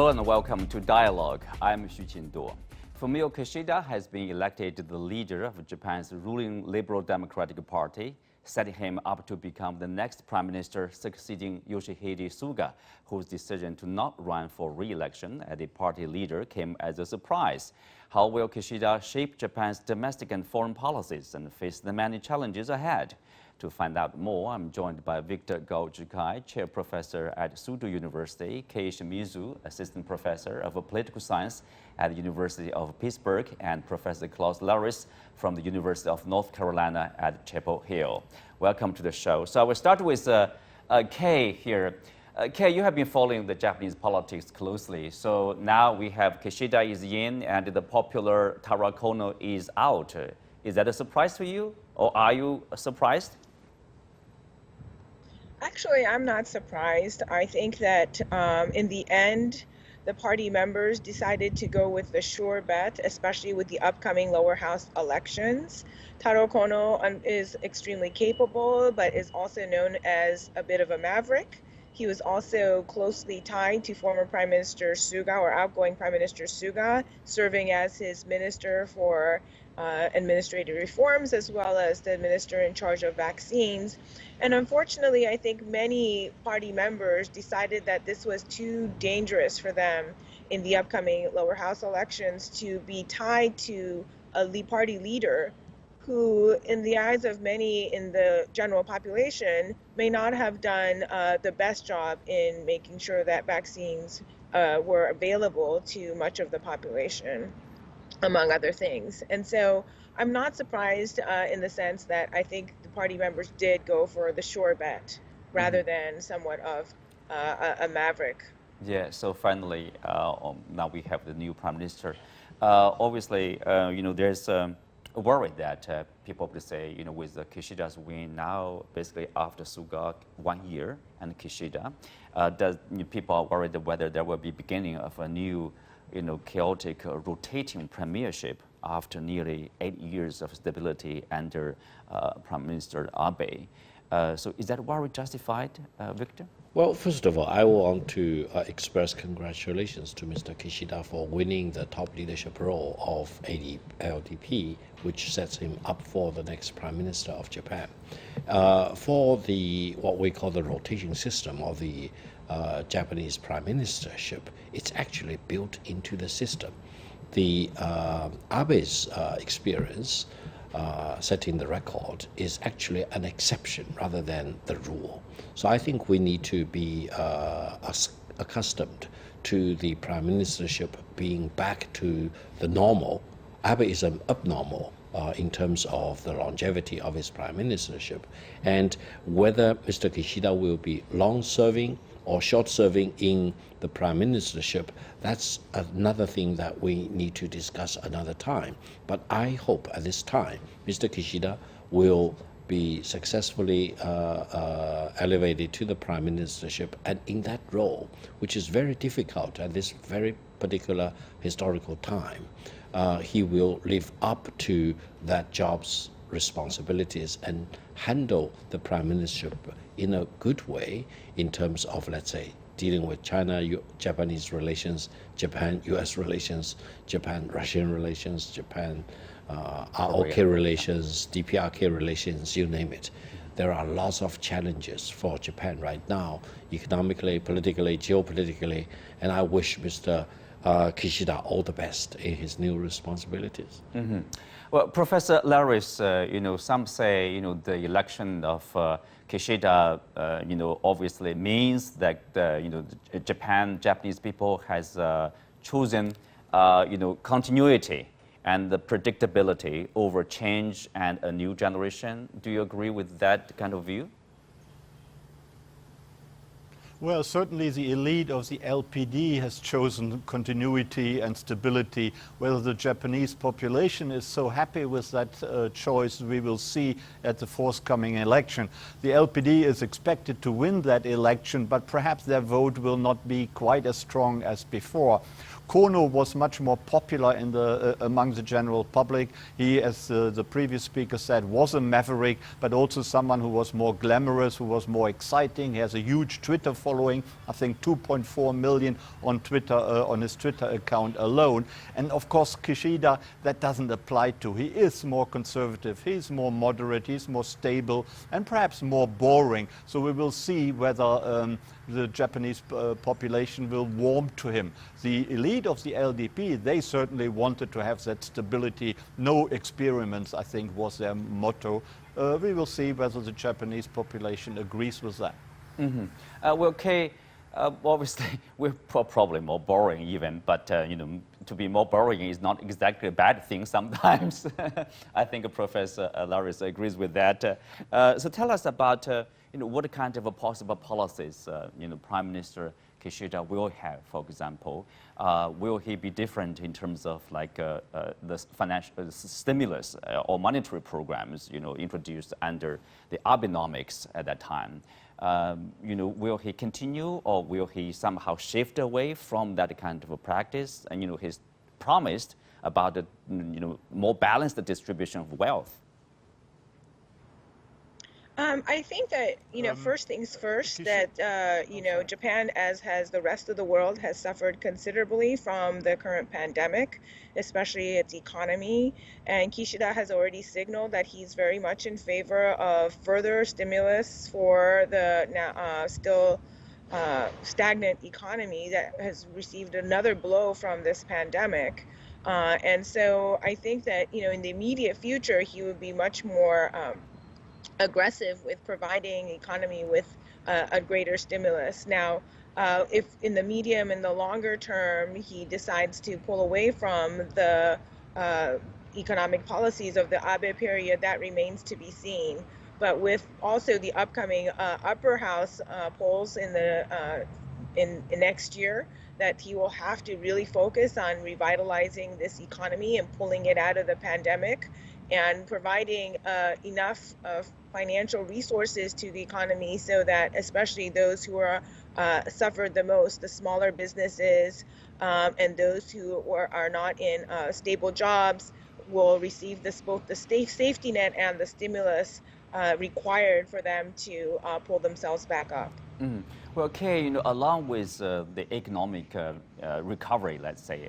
Hello and welcome to Dialogue. I'm Xu Qinduo. Fumio Kishida has been elected the leader of Japan's ruling Liberal Democratic Party, setting him up to become the next prime minister succeeding Yoshihide Suga, whose decision to not run for re-election as a party leader came as a surprise. How will Kishida shape Japan's domestic and foreign policies and face the many challenges ahead? To find out more, I'm joined by Victor Gao-Zhikai, Chair Professor at Suzhou University, Kei Shimizu, Assistant Professor of Political Science at the University of Pittsburgh, and Professor Klaus Laris from the University of North Carolina at Chapel Hill. Welcome to the show. So I will start with Kei here. Kei, you have been following the Japanese politics closely. So now we have Kishida is in and the popular Taro Kono is out. Is that a surprise to you, or are you surprised? Actually, I'm not surprised. I think that in the end, the party members decided to go with the sure bet, especially with the upcoming lower house elections. Taro Kono is extremely capable, but is also known as a bit of a maverick. He was also closely tied to former Prime Minister Suga, or outgoing Prime Minister Suga, serving as his minister for administrative reforms, as well as the minister in charge of vaccines. And unfortunately, I think many party members decided that this was too dangerous for them in the upcoming lower house elections to be tied to a party leader who, in the eyes of many in the general population, may not have done the best job in making sure that vaccines were available to much of the population, among other things. And so I'm not surprised in the sense that I think the party members did go for the sure bet rather than somewhat of a maverick. Yeah, so finally, now we have the new prime minister. Obviously, there's a worry that people would say, with Kishida's win now, basically after Suga 1 year and Kishida, people are worried whether there will be beginning of a new chaotic rotating premiership after nearly 8 years of stability under Prime Minister Abe. So is that worry justified, Victor? Well, first of all, I want to express congratulations to Mr. Kishida for winning the top leadership role of LDP, which sets him up for the next Prime Minister of Japan. For what we call the rotation system of the Japanese prime ministership, it's actually built into the system. The Abe's experience setting the record is actually an exception rather than the rule. So I think we need to be accustomed to the prime ministership being back to the normal. Abe is an abnormal in terms of the longevity of his prime ministership. And whether Mr. Kishida will be long-serving or short-serving in the prime ministership, that's another thing that we need to discuss another time. But I hope at this time, Mr. Kishida will be successfully elevated to the prime ministership, and in that role, which is very difficult at this very particular historical time, he will live up to that job's responsibilities and handle the prime ministership in a good way in terms of, let's say, dealing with China-Japanese relations, Japan-US relations, Japan-Russian relations, Japan ROK relations, DPRK relations, you name it. There are lots of challenges for Japan right now, economically, politically, geopolitically, and I wish Mr. Kishida all the best in his new responsibilities. Well, Professor Laris, some say, the election of Kishida, obviously means that, Japanese people has chosen, continuity and the predictability over change and a new generation. Do you agree with that kind of view? Well, certainly the elite of the LPD has chosen continuity and stability. Whether the Japanese population is so happy with that choice, we will see at the forthcoming election. The LPD is expected to win that election, but perhaps their vote will not be quite as strong as before. Kono was much more popular among the general public. He, as the previous speaker said, was a maverick, but also someone who was more glamorous, who was more exciting. He has a huge Twitter following. following, I think 2.4 million on Twitter, on his Twitter account alone. And of course, Kishida, that doesn't apply to. He is more conservative, he's more moderate, he's more stable, and perhaps more boring. So we will see whether the Japanese population will warm to him. The elite of the LDP, they certainly wanted to have that stability. No experiments, I think, was their motto. We will see whether the Japanese population agrees with that. Well, Kay, obviously, we're probably more boring even, but you know, to be more boring is not exactly a bad thing sometimes. I think Professor Laris agrees with that. So tell us about you know, what kind of possible policies you know, Prime Minister Kishida will have, for example. Will he be different in terms of like the financial stimulus or monetary programs, you know, introduced under the Abenomics at that time? You know, will he continue, or will he somehow shift away from that kind of a practice? And you know, he's promised about the you know, more balanced distribution of wealth. I think that, you know, first things first, that, you know, Japan, as has the rest of the world, has suffered considerably from the current pandemic, especially its economy. And Kishida has already signaled that he's very much in favor of further stimulus for the now still stagnant economy that has received another blow from this pandemic. And so I think that, you know, in the immediate future, he would be much more aggressive with providing the economy with a greater stimulus. Now, if in the medium and the longer term he decides to pull away from the economic policies of the Abe period, that remains to be seen. But with also the upcoming upper house polls in the in next year, that he will have to really focus on revitalizing this economy and pulling it out of the pandemic, and providing enough financial resources to the economy so that especially those who are suffered the most, the smaller businesses and those who are not in stable jobs, will receive this, both the safety net and the stimulus required for them to pull themselves back up. Well, Kay, you know, along with the economic recovery, let's say,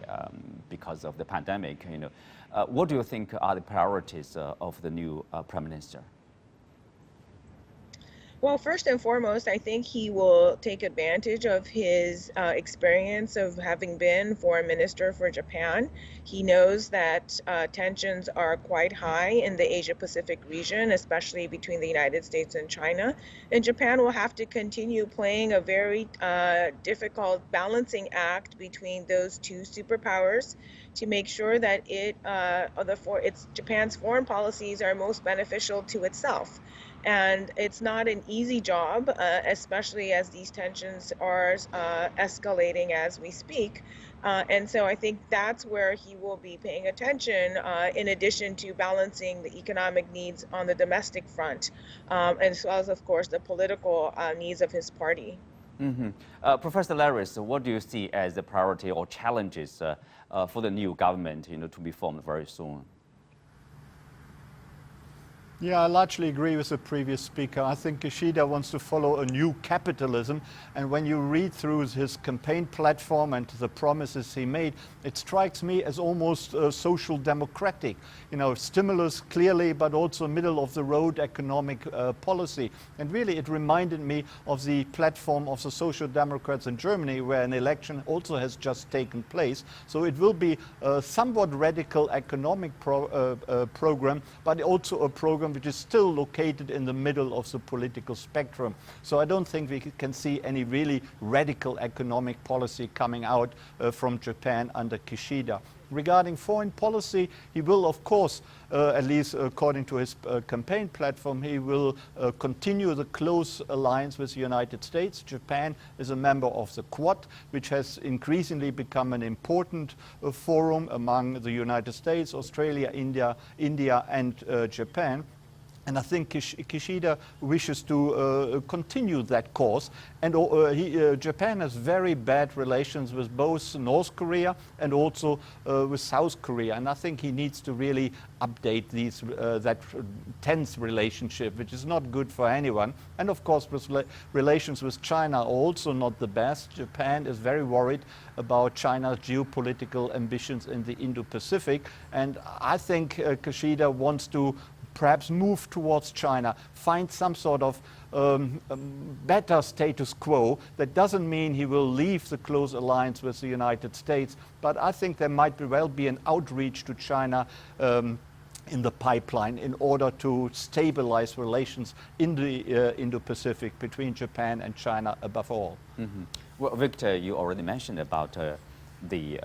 because of the pandemic, you know, what do you think are the priorities of the new Prime Minister? Well, first and foremost, I think he will take advantage of his experience of having been foreign minister for Japan. He knows that tensions are quite high in the Asia-Pacific region, especially between the United States and China. And Japan will have to continue playing a very difficult balancing act between those two superpowers to make sure that Japan's foreign policies are most beneficial to itself. And it's not an easy job, especially as these tensions are escalating as we speak. And so I think that's where he will be paying attention, in addition to balancing the economic needs on the domestic front, as well as, of course, the political needs of his party. Professor Laris, what do you see as the priority or challenges for the new government, you know, to be formed very soon? Yeah, I largely agree with the previous speaker. I think Kishida wants to follow a new capitalism, and when you read through his campaign platform and the promises he made, it strikes me as almost social democratic. You know, stimulus clearly, but also middle-of-the-road economic policy. And really, it reminded me of the platform of the Social Democrats in Germany, where an election also has just taken place. So it will be a somewhat radical economic program, but also a program which is still located in the middle of the political spectrum. So I don't think we can see any really radical economic policy coming out from Japan under Kishida. Regarding foreign policy, he will, of course, at least according to his campaign platform, he will continue the close alliance with the United States. Japan is a member of the Quad, which has increasingly become an important forum among the United States, Australia, India, and Japan. And I think Kishida wishes to continue that course. And Japan has very bad relations with both North Korea and also with South Korea. And I think he needs to really update that tense relationship, which is not good for anyone. And of course, relations with China are also not the best. Japan is very worried about China's geopolitical ambitions in the Indo-Pacific. And I think Kishida wants to perhaps move towards China, find some sort of better status quo. That doesn't mean he will leave the close alliance with the United States, but I think there might well be an outreach to China in the pipeline in order to stabilize relations in the Indo-Pacific between Japan and China above all. Mm-hmm. Well, Victor, you already mentioned about the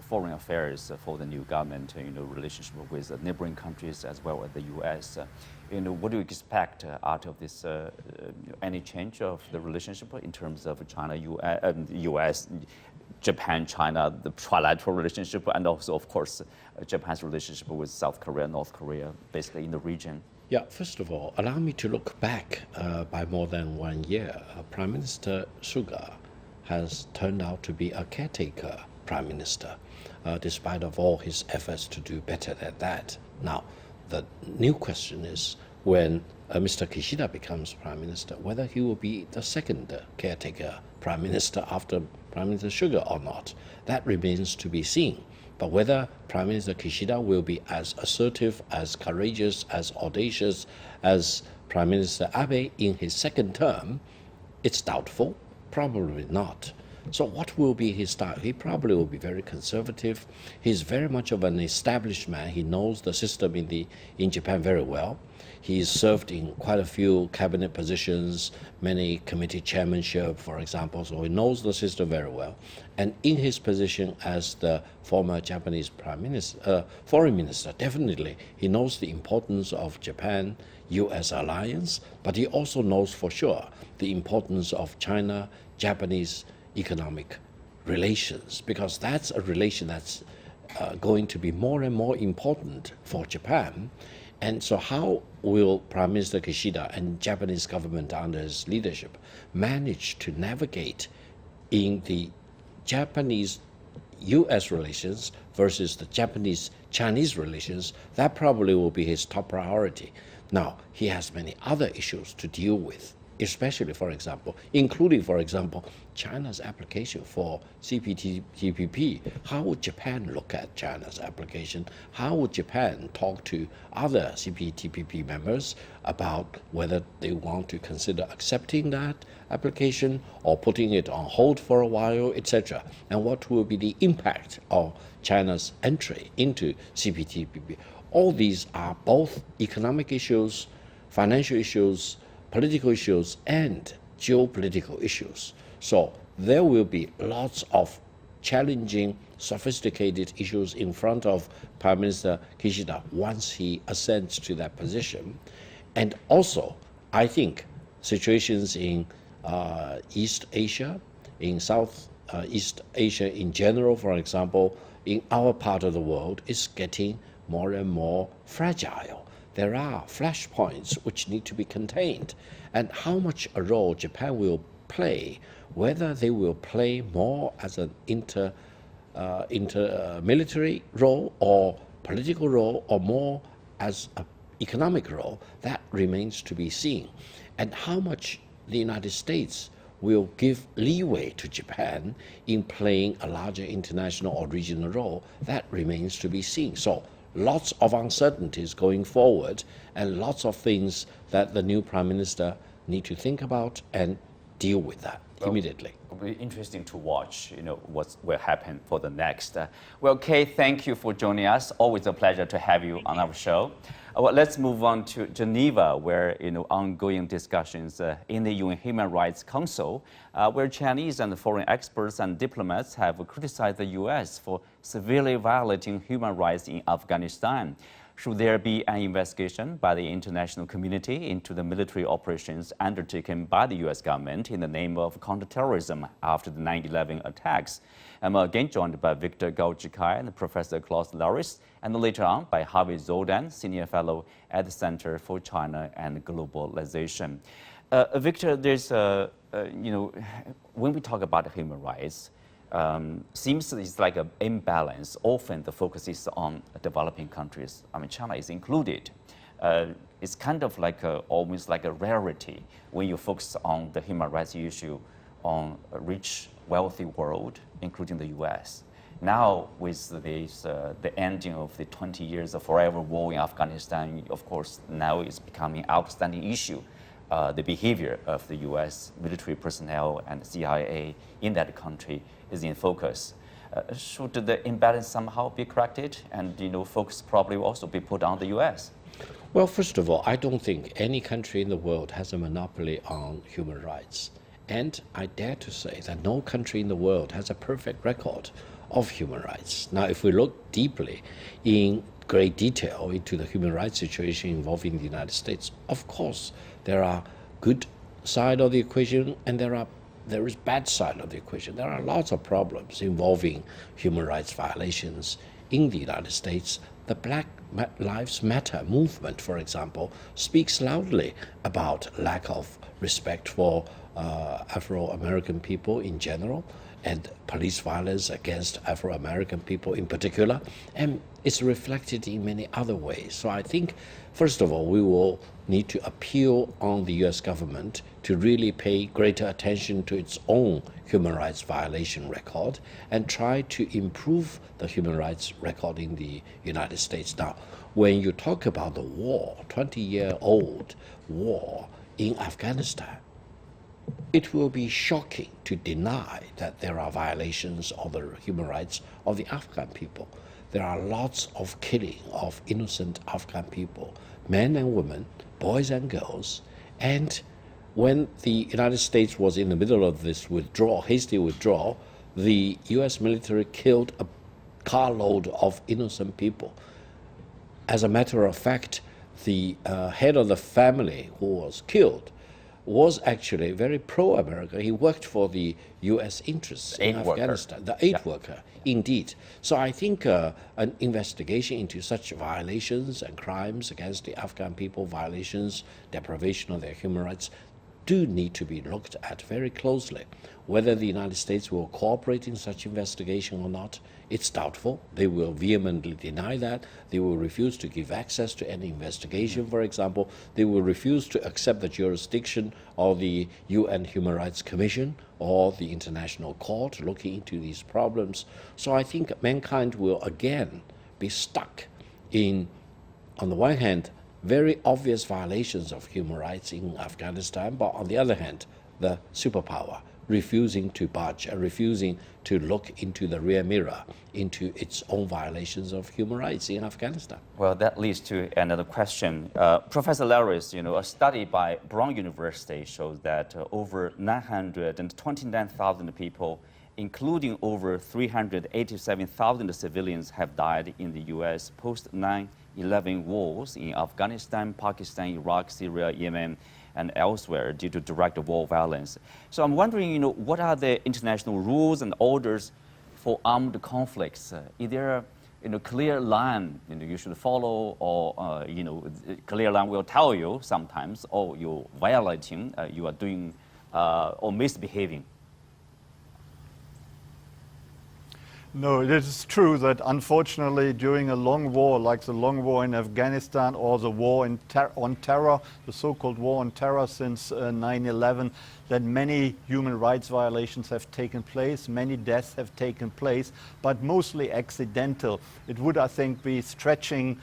foreign affairs for the new government, relationship with the neighboring countries as well as the U.S. What do you expect out of this? Any change of the relationship in terms of China, U.S., Japan, China, the trilateral relationship, and also, of course, Japan's relationship with South Korea, North Korea, basically in the region? Yeah, first of all, allow me to look back by more than 1 year. Prime Minister Suga has turned out to be a caretaker prime minister, despite of all his efforts to do better than that. Now, the new question is when Mr. Kishida becomes prime minister, whether he will be the second caretaker prime minister after Prime Minister Suga or not. That remains to be seen. But whether Prime Minister Kishida will be as assertive, as courageous, as audacious as Prime Minister Abe in his second term, it's doubtful. Probably not. So what will be his style? He probably will be very conservative. He's very much of an established man. He knows the system in Japan very well. He's served in quite a few cabinet positions, many committee chairmanship, for example, so he knows the system very well. And in his position as the former Japanese foreign minister, definitely he knows the importance of Japan-US alliance, but he also knows for sure the importance of China-Japanese economic relations, because that's a relation that's going to be more and more important for Japan. And so how will Prime Minister Kishida and Japanese government under his leadership manage to navigate in the Japanese-US relations versus the Japanese-Chinese relations? That probably will be his top priority. Now, he has many other issues to deal with, especially, for example, including, for example, China's application for CPTPP. How would Japan look at China's application? How would Japan talk to other CPTPP members about whether they want to consider accepting that application or putting it on hold for a while, etc.? And what will be the impact of China's entry into CPTPP? All these are both economic issues, financial issues, political issues, and geopolitical issues. So there will be lots of challenging, sophisticated issues in front of Prime Minister Kishida once he ascends to that position. And also, I think situations in East Asia, in Southeast Asia in general, for example, in our part of the world, is getting more and more fragile. There are flashpoints which need to be contained. And how much a role Japan will play, whether they will play more as an military role or political role or more as an economic role, that remains to be seen. And how much the United States will give leeway to Japan in playing a larger international or regional role, that remains to be seen. So lots of uncertainties going forward and lots of things that the new Prime Minister need to think about and deal with that immediately. It'll be interesting to watch, what will happen for the next. Well, Kay, thank you for joining us. Always a pleasure to have you on our show. Well, let's move on to Geneva, where ongoing discussions in the UN Human Rights Council, where Chinese and foreign experts and diplomats have criticized the U.S. for severely violating human rights in Afghanistan. Should there be an investigation by the international community into the military operations undertaken by the U.S. government in the name of counterterrorism after the 9/11 attacks? I'm again joined by Victor Gao-Jikai and Professor Klaus Laris, and later on by Harvey Zoldan, Senior Fellow at the Center for China and Globalization. Victor, there's when we talk about human rights, seems it's like an imbalance. Often the focus is on developing countries. I mean, China is included. It's kind of like almost like a rarity when you focus on the human rights issue on a rich, wealthy world, including the U.S. Now, with this, the ending of the 20 years of forever war in Afghanistan, of course, now it's becoming an outstanding issue. The behavior of the U.S. military personnel and the CIA in that country is in focus. Should the imbalance somehow be corrected, and focus probably will also be put on the U.S.? Well, first of all, I don't think any country in the world has a monopoly on human rights. And I dare to say that no country in the world has a perfect record of human rights. Now, if we look deeply in great detail into the human rights situation involving the United States, of course, there are good side of the equation and there is bad side of the equation. There are lots of problems involving human rights violations in the United States. The Black Lives Matter movement, for example, speaks loudly about lack of respect for Afro-American people in general and police violence against Afro-American people in particular, and it's reflected in many other ways. So I think, first of all, we will need to appeal on the U.S. government to really pay greater attention to its own human rights violation record and try to improve the human rights record in the United States. Now, when you talk about the war, 20-year-old war in Afghanistan, it will be shocking to deny that there are violations of the human rights of the Afghan people. There are lots of killing of innocent Afghan people, men and women, boys and girls. And when the United States was in the middle of this hasty withdrawal, the U.S. military killed a carload of innocent people. As a matter of fact, the head of the family who was killed was actually very pro-American. He worked for the U.S. interests in Afghanistan. The aid worker, indeed. So I think an investigation into such violations and crimes against the Afghan people, violations, deprivation of their human rights, do need to be looked at very closely. Whether the United States will cooperate in such investigation or not, it's doubtful. They will vehemently deny that. They will refuse to give access to any investigation, for example. They will refuse to accept the jurisdiction of the UN Human Rights Commission or the International Court looking into these problems. So I think mankind will again be stuck in, on the one hand, very obvious violations of human rights in Afghanistan, but on the other hand, the superpower refusing to budge and refusing to look into the rear mirror, into its own violations of human rights in Afghanistan. Well, that leads to another question. Professor Laris, a study by Brown University shows that over 929,000 people, including over 387,000 civilians, have died in the U.S. post-9/11 wars in Afghanistan, Pakistan, Iraq, Syria, Yemen, and elsewhere due to direct war violence. So I'm wondering, what are the international rules and orders for armed conflicts? Is there a clear line you should follow, or clear line will tell you sometimes, oh, you're violating, you are doing or misbehaving? No, it is true that unfortunately during a long war, like the long war in Afghanistan or the war on terror, the so-called war on terror since 9/11, that many human rights violations have taken place, many deaths have taken place, but mostly accidental. It would, I think, be stretching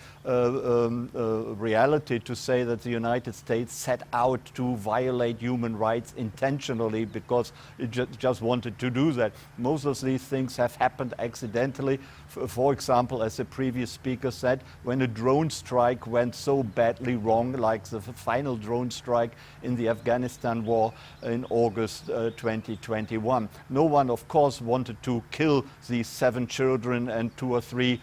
reality to say that the United States set out to violate human rights intentionally because it just wanted to do that. Most of these things have happened accidentally. For example, as the previous speaker said, when a drone strike went so badly wrong, like the final drone strike in the Afghanistan war in August 2021. No one, of course, wanted to kill these 7 children and 2 or 3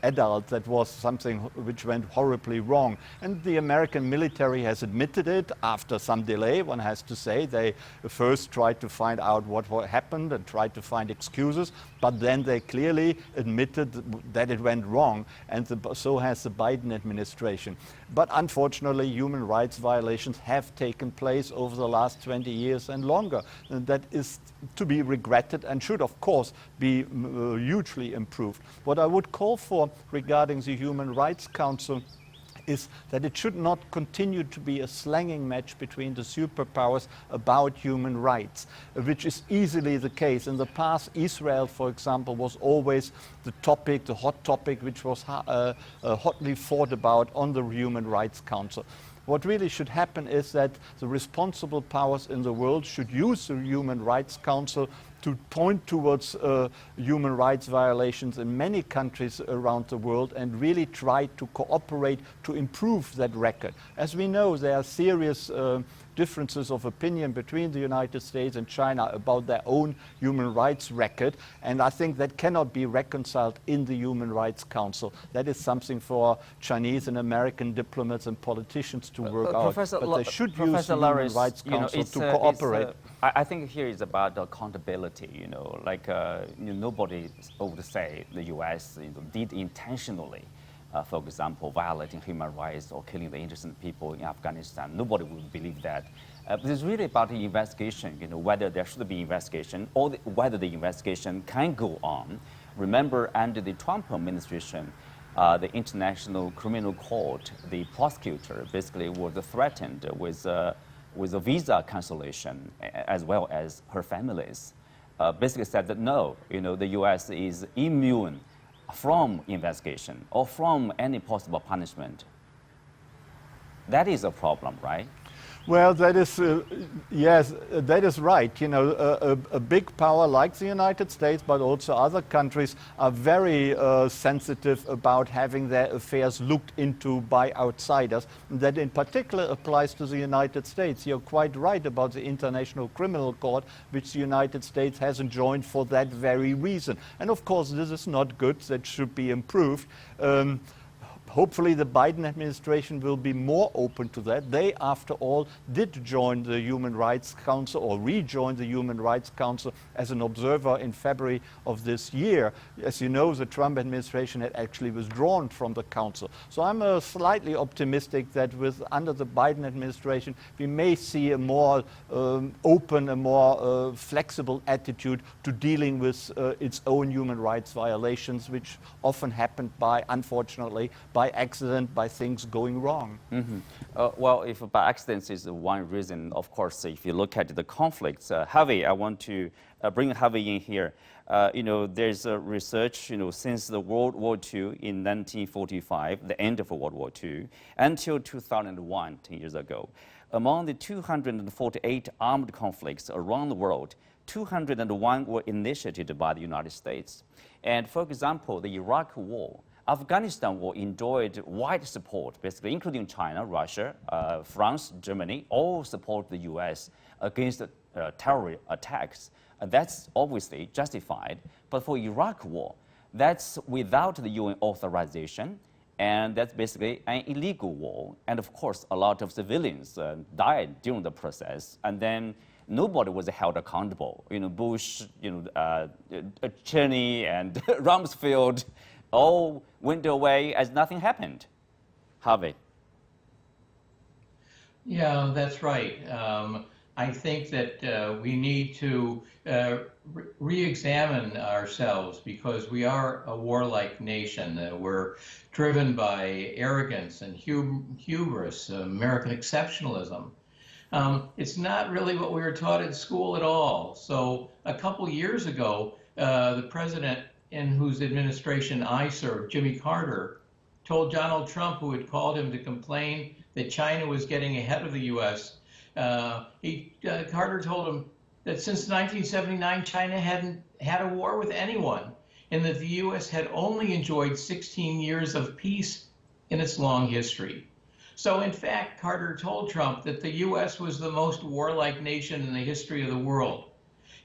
adults. That was something which went horribly wrong. And the American military has admitted it after some delay, one has to say. They first tried to find out what happened and tried to find excuses, but then they clearly admitted that it went wrong, and so has the Biden administration. But unfortunately, human rights violations have taken place over the last 20 years and longer. And that is to be regretted and should, of course, be hugely improved. What I would call for regarding the Human Rights Council is that it should not continue to be a slanging match between the superpowers about human rights, which is easily the case. In the past, Israel, for example, was always the topic, the hot topic, which was hotly fought about on the Human Rights Council. What really should happen is that the responsible powers in the world should use the Human Rights Council to point towards human rights violations in many countries around the world and really try to cooperate to improve that record. As we know, there are serious differences of opinion between the United States and China about their own human rights record, and I think that cannot be reconciled in the Human Rights Council. That is something for Chinese and American diplomats and politicians to work out. But they should use the Human Rights Council to cooperate. I think here is about accountability. Nobody would say the U.S. Did intentionally, for example, violating human rights or killing the innocent people in Afghanistan. Nobody would believe that. It's really about the investigation, whether there should be investigation or whether the investigation can go on. Remember, under the Trump administration, the International Criminal Court, the prosecutor basically was threatened with a visa cancellation, as well as her families. Basically said that no, the U.S. is immune from investigation or from any possible punishment. That is a problem, right? Well, that is, yes, that is right. A big power like the United States, but also other countries, are very sensitive about having their affairs looked into by outsiders. That in particular applies to the United States. You're quite right about the International Criminal Court, which the United States hasn't joined for that very reason. And of course, this is not good. That should be improved. Hopefully the Biden administration will be more open to that. They, after all, did join the Human Rights Council or rejoin the Human Rights Council as an observer in February of this year. As you know, the Trump administration had actually withdrawn from the council. So I'm slightly optimistic that under the Biden administration, we may see a more open, a more flexible attitude to dealing with its own human rights violations, which often happen unfortunately, by accident, by things going wrong. Mm-hmm. Well, if by accident is one reason, of course, if you look at the conflicts, Harvey, I want to bring Harvey in here. There's a research, since the World War II in 1945, the end of World War II, until 2001, 10 years ago, among the 248 armed conflicts around the world, 201 were initiated by the United States. And for example, the Iraq War, Afghanistan war enjoyed wide support, basically, including China, Russia, France, Germany, all support the U.S. against terror attacks. That's obviously justified. But for Iraq war, that's without the UN authorization, and that's basically an illegal war. And of course, a lot of civilians died during the process, and then nobody was held accountable. Bush, Cheney, and Rumsfeld all went away as nothing happened. Harvey. Yeah, that's right. I think that we need to re-examine ourselves because we are a warlike nation. We're driven by arrogance and hubris, American exceptionalism. It's not really what we were taught at school at all. So a couple years ago, the president in whose administration I served, Jimmy Carter, told Donald Trump, who had called him to complain that China was getting ahead of the U.S., Carter told him that since 1979, China hadn't had a war with anyone. and that the U.S. had only enjoyed 16 years of peace in its long history. So in fact, Carter told Trump that the U.S. was the most warlike nation in the history of the world.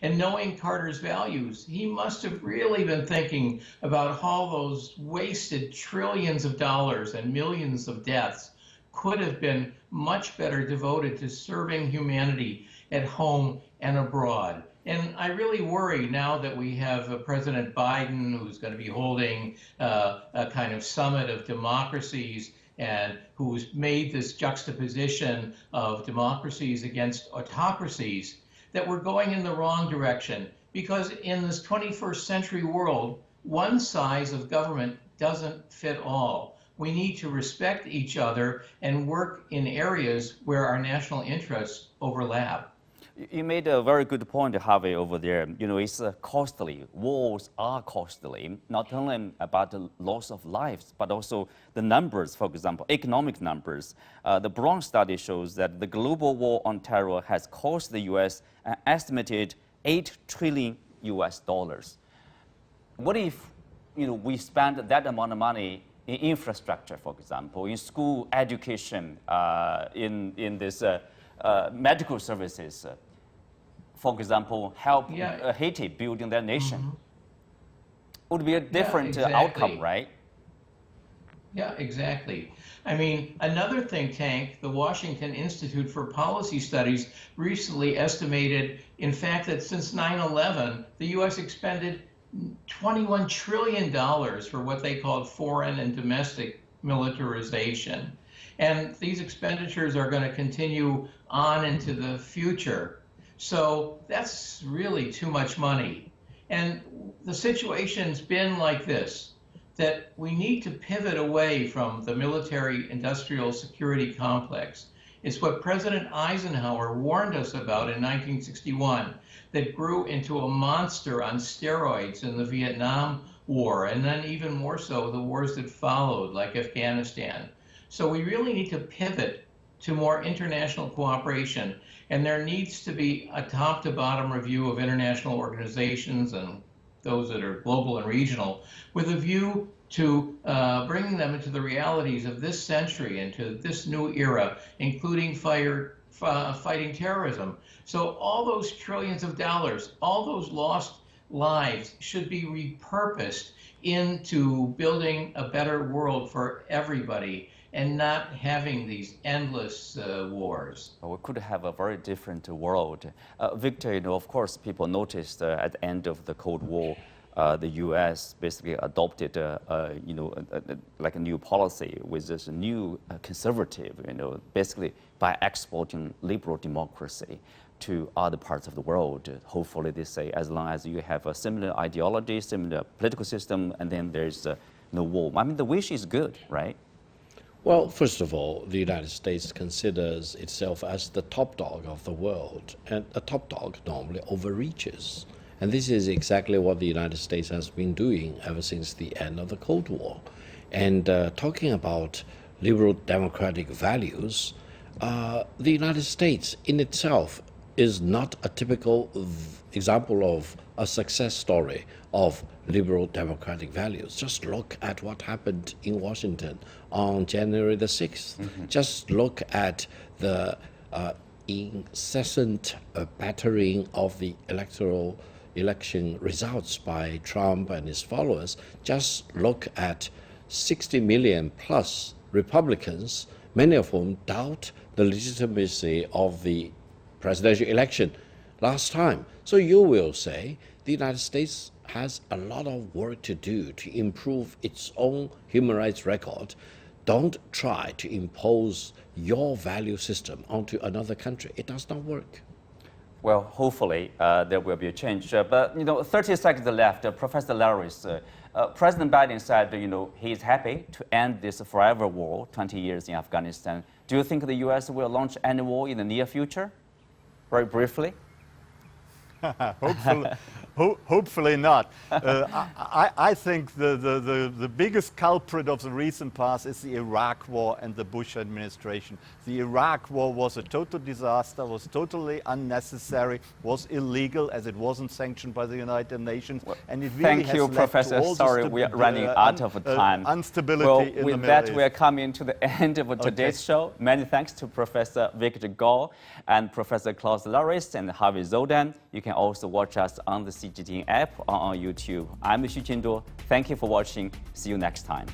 And knowing Carter's values, he must have really been thinking about how those wasted trillions of dollars and millions of deaths could have been much better devoted to serving humanity at home and abroad. And I really worry now that we have President Biden, who's going to be holding a kind of summit of democracies and who's made this juxtaposition of democracies against autocracies, that we're going in the wrong direction. Because in this 21st century world, one size of government doesn't fit all. We need to respect each other and work in areas where our national interests overlap. You made a very good point, Harvey, over there. You know, it's costly. Wars are costly, not only about the loss of lives, but also the numbers, for example, economic numbers. The Brown study shows that the global war on terror has cost the U.S. an estimated $8 trillion. What if, you know, we spend that amount of money in infrastructure, for example, in school education, in this medical services? For example, help Haiti building their nation. Would be a different outcome, right? Yeah, exactly. I mean, another think tank, the Washington Institute for Policy Studies, recently estimated, in fact, that since 9/11, the U.S. expended $21 trillion for what they called foreign and domestic militarization. And these expenditures are going to continue on into the future. So that's really too much money. And the situation's been like this, that we need to pivot away from the military-industrial security complex. It's what President Eisenhower warned us about in 1961, that grew into a monster on steroids in the Vietnam War, and then even more so the wars that followed, like Afghanistan. So we really need to pivot to more international cooperation, and there needs to be a top-to-bottom review of international organizations and those that are global and regional, with a view to bringing them into the realities of this century, into this new era, including fighting terrorism. So all those trillions of dollars, all those lost lives should be repurposed into building a better world for everybody, and not having these endless wars. We could have a very different world. Victor, you know, of course, people noticed at the end of the Cold War, the U.S. basically adopted, like a new policy with this new conservative, you know, basically by exporting liberal democracy to other parts of the world. Hopefully, they say, as long as you have a similar ideology, similar political system, and then there's no war. I mean, the wish is good, right? Well, first of all, the United States considers itself as the top dog of the world, and a top dog normally overreaches. And this is exactly what the United States has been doing ever since the end of the Cold War. And talking about liberal democratic values, the United States in itself is not a typical example of a success story of liberal democratic values. Just look at what happened in Washington on January the 6th. Just look at the incessant battering of the election results by Trump and his followers. Just look at 60 million plus Republicans, many of whom doubt the legitimacy of the presidential election last time. So you will say the United States has a lot of work to do to improve its own human rights record. Don't try to impose your value system onto another country. It does not work. Well, hopefully there will be a change. But, you know, 30 seconds left. Professor Laris, President Biden said, you know, he's happy to end this forever war, 20 years in Afghanistan. Do you think the U.S. will launch any war in the near future? Very briefly. Hopefully not. I think the biggest culprit of the recent past is the Iraq War and the Bush administration. The Iraq War was a total disaster, was totally unnecessary, was illegal as it wasn't sanctioned by the United Nations. And it really Thank has you, led Professor. to all Sorry, we are running out of time. Instability well, in the with Middle that, East. we are coming to the end of today's show. Many thanks to Professor Victor Gall and Professor Klaus Laris and Harvey Zodan. You can also watch us on the CGTN app or on YouTube. I'm Xu Qinduo. Thank you for watching. See you next time.